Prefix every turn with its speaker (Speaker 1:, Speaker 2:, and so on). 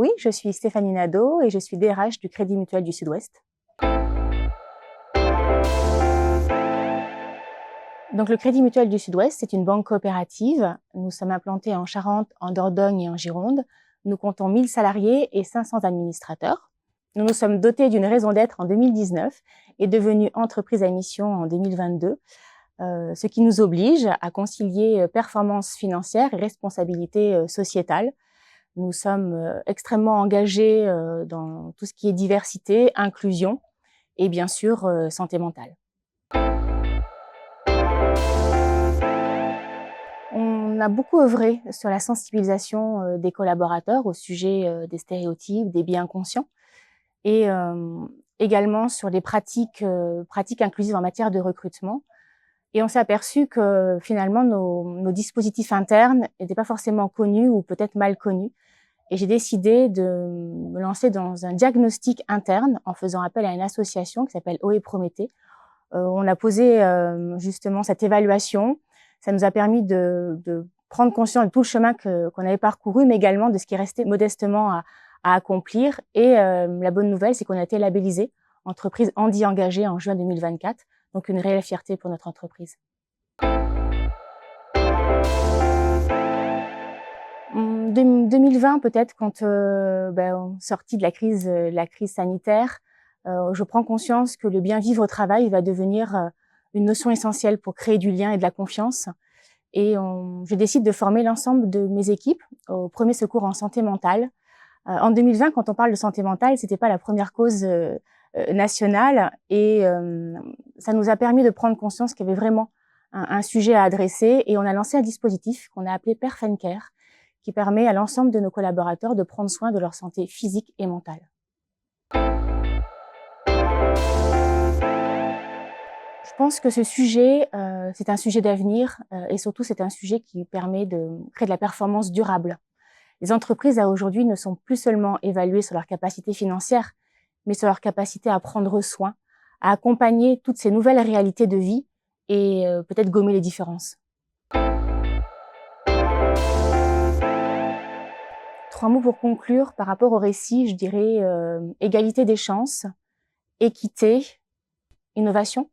Speaker 1: Oui, je suis Stéphanie Nadeau et je suis DRH du Crédit Mutuel du Sud-Ouest. Donc, le Crédit Mutuel du Sud-Ouest, c'est une banque coopérative. Nous sommes implantés en Charente, en Dordogne et en Gironde. Nous comptons 1000 salariés et 500 administrateurs. Nous nous sommes dotés d'une raison d'être en 2019 et devenus entreprise à mission en 2022, ce qui nous oblige à concilier performance financière et responsabilité sociétale. Nous sommes extrêmement engagés dans tout ce qui est diversité, inclusion et bien sûr santé mentale. On a beaucoup œuvré sur la sensibilisation des collaborateurs au sujet des stéréotypes, des biais inconscients et également sur les pratiques inclusives en matière de recrutement. Et on s'est aperçu que finalement nos dispositifs internes n'étaient pas forcément connus ou peut-être mal connus. Et j'ai décidé de me lancer dans un diagnostic interne en faisant appel à une association qui s'appelle OE Prométhée. On a posé justement cette évaluation. Ça nous a permis de prendre conscience de tout le chemin qu'on avait parcouru, mais également de ce qui restait modestement à accomplir. Et la bonne nouvelle, c'est qu'on a été labellisé entreprise Handi engagée en juin 2024. Donc une réelle fierté pour notre entreprise. 2020 peut-être, quand sortie de la crise sanitaire, je prends conscience que le bien vivre au travail va devenir une notion essentielle pour créer du lien et de la confiance. Et je décide de former l'ensemble de mes équipes au premier secours en santé mentale. En 2020, quand on parle de santé mentale, c'était pas la première cause nationale, et ça nous a permis de prendre conscience qu'il y avait vraiment un sujet à adresser, et on a lancé un dispositif qu'on a appelé PerfenCare, qui permet à l'ensemble de nos collaborateurs de prendre soin de leur santé physique et mentale. Je pense que ce sujet, c'est un sujet d'avenir et surtout c'est un sujet qui permet de créer de la performance durable. Les entreprises aujourd'hui ne sont plus seulement évaluées sur leur capacité financière, mais sur leur capacité à prendre soin, à accompagner toutes ces nouvelles réalités de vie et peut-être gommer les différences. 3 mots pour conclure par rapport au récit, je dirais égalité des chances, équité, innovation.